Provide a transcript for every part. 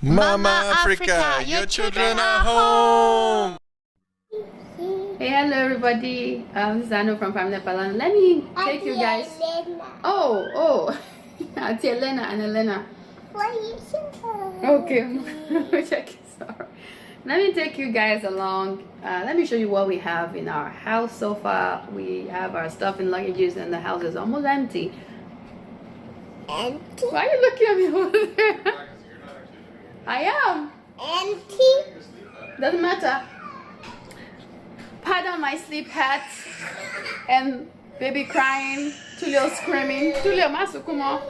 Mama Africa, your children are home. Hey, hello everybody. This is Anu from Familia Pablanu. Let me take you guys. Oh, Auntie Elena and Elena. Okay, sorry. Let me take you guys along. Let me show you what we have in our house so far. We have our stuff in luggages, and the house is almost empty. Empty? Why are you looking at me over there? I am. Empty? Doesn't matter. Pardon my sleep hat and baby crying, Tulio screaming, Tulio Masukumo.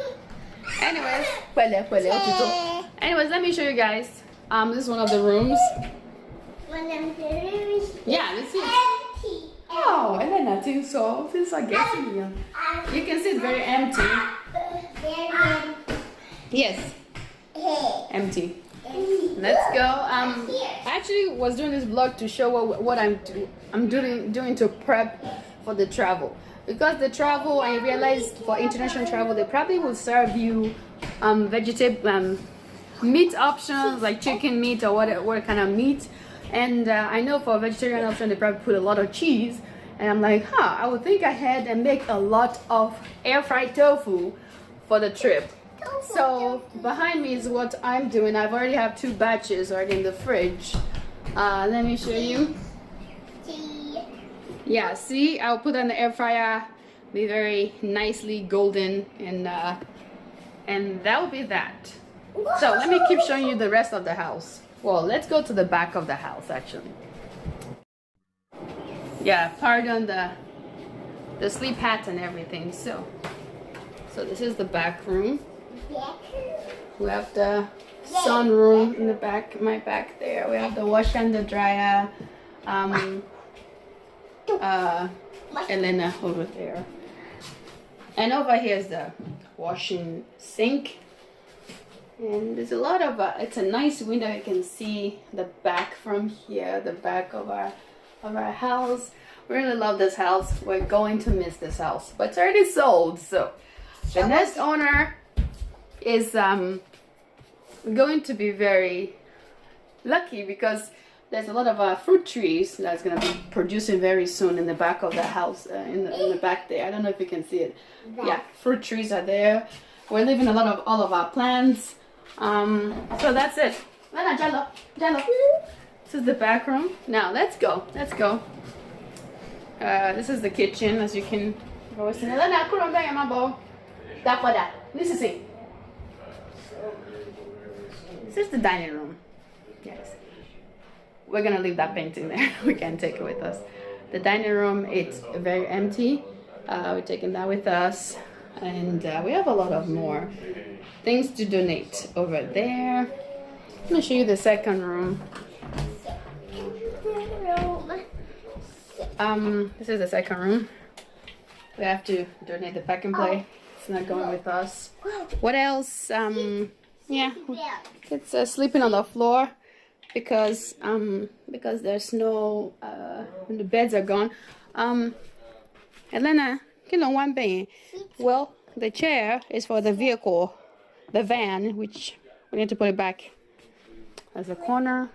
Anyways, let me show you guys. This is one of the rooms. Yeah, this is. Oh, Elena, think so. Feels like getting you. You can see it's very empty. Yes. Empty. Let's go. I actually was doing this vlog to show what I'm doing to prep for the travel, because the travel, I realized for international travel they probably will serve you vegetable meat options like chicken meat or what kind of meat, and I know for a vegetarian option they probably put a lot of cheese, and I'm like, I would think ahead and make a lot of air fried tofu for the trip. So behind me is what I'm doing. I've already have 2 batches already in the fridge. Let me show you. Yeah, see, I'll put on the air fryer, be very nicely golden, and that will be that. So let me keep showing you the rest of the house. Well, let's go to the back of the house actually. Yeah, pardon the sleep hat and everything. So this is the back room. We have the sunroom in the back, my back there. We have the washer and the dryer. Elena over there. And over here is the washing sink. And there's a lot of, it's a nice window. You can see the back from here, the back of our house. We really love this house. We're going to miss this house, but it's already sold. So the next owner is going to be very lucky, because there's a lot of fruit trees that's going to be producing very soon in the back of the house, in the back there. I don't know if you can see it. Yeah, fruit trees are there. We're leaving all of our plants. So that's it. Jello. This is the back room. Now let's go. This is the kitchen, as you can always see. This is it. This is the dining room. Yes. We're gonna leave that painting there. We can't take it with us. The dining room, it's very empty. We're taking that with us. And we have a lot of more things to donate over there. I'm gonna show you the second room. This is the second room. We have to donate the pack and play. It's not going with us. What else? Yeah, it's sleeping on the floor because there's no the beds are gone. Elena, well, the chair is for the vehicle, the van, which we need to put it back as a corner.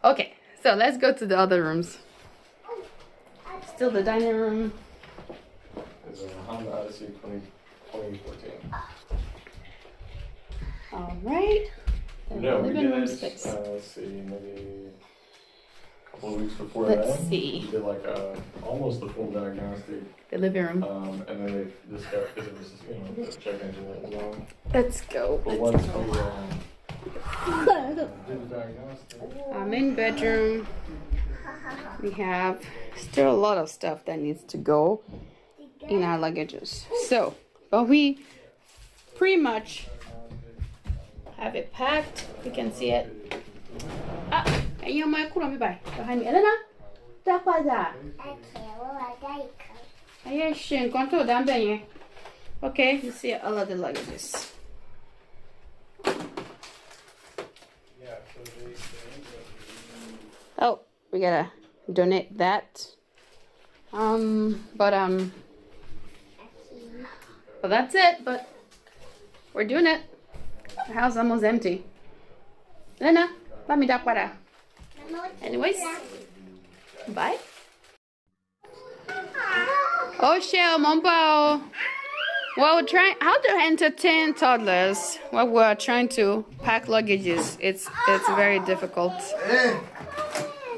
Okay, so let's go to the other rooms. Still the dining room. It's a Honda Odyssey 2014. All right. No, we living did room it, space. let's see, maybe a couple of weeks before Let's that. see. We did like almost the full diagnostic. The living room. And then they discovered, because it was, the check engine that was wrong. Let's go. But Let's once go. we did the diagnostic. Our main bedroom. We have still a lot of stuff that needs to go in our luggages. So, but we pretty much have it packed. You can see it. And you might call me by behind me. Elena, that was that. Okay, you see all of the luggages. Oh, we gotta donate that. But that's it. But we're doing it. The house is almost empty. Lena, let me that para. Anyways, bye. Oh, shell, Mompo. Well, we're trying how to entertain toddlers while we're trying to pack luggages. It's very difficult.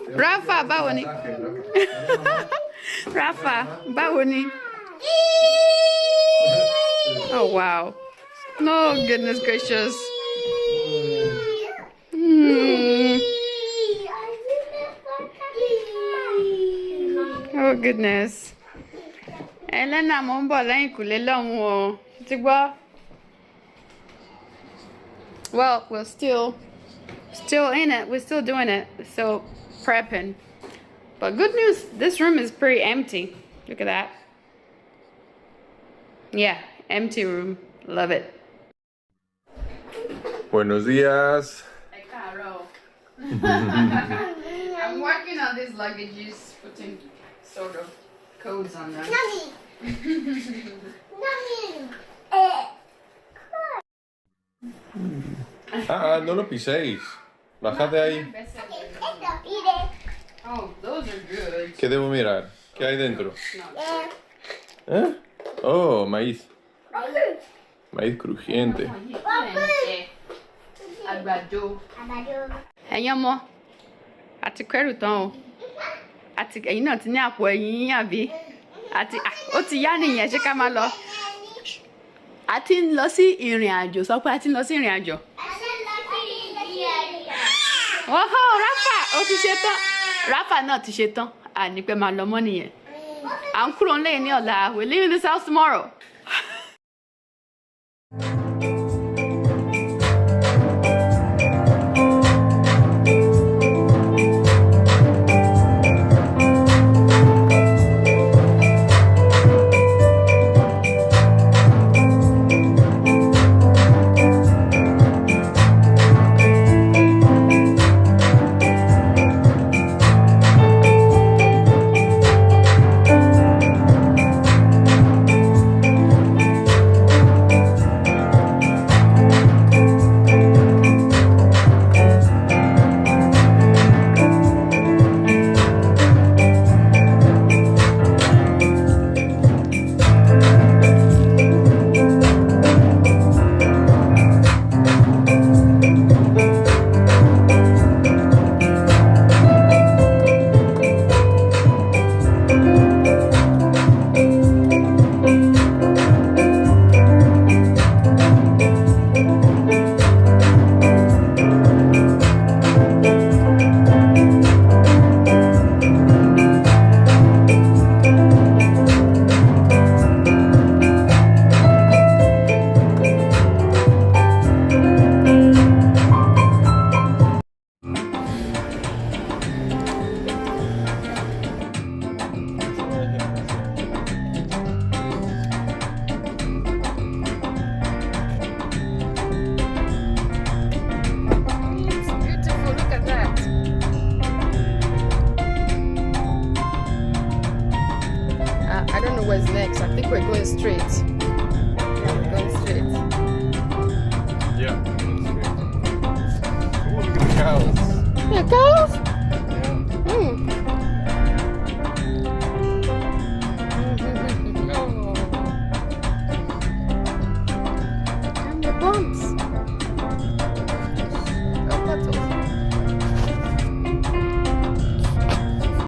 Rafa, bawoni. Rafa, bawoni. Oh wow! No, goodness gracious. Oh goodness. Elena mombo lain kule lohun o. Well, we're still in it. We're still doing it. So prepping. But good news, this room is pretty empty. Look at that. Yeah, empty room. Love it. Buenos días. Hey, Caro. I'm working on these luggages, putting sort of codes on them. No lo piséis. Bájate ahí. Oh, those are good. ¿Qué debo mirar? ¿Qué hay dentro? ¿Eh? Oh, maíz. Maíz crujiente. Àgbàdo. Ẹ̀yin ọmọ, àti kẹ́rù tán o. Àti ẹ̀yin náà ti ní àpò ẹ̀yìn yín àbí? Àti ó ti yá nìyẹn, ṣé ká máa lọ? A ti ń lọ sí ìrìn àjò, sọ pé a ti ń lọ sí ìrìn àjò. Ọ̀họ́, Rafa, ó ti ṣe tán. Rafa náà ti ṣe tán. Àní pé máa lọ mọ́ nìyẹn. À ń kúrò nílé ní ọ̀la. We're leaving this house tomorrow. Where's next? I think we're going straight. Yeah, we're going straight. Yeah. Oh, look at the cows. Yeah, cows? Yeah. And the bumps. Oh, bottles.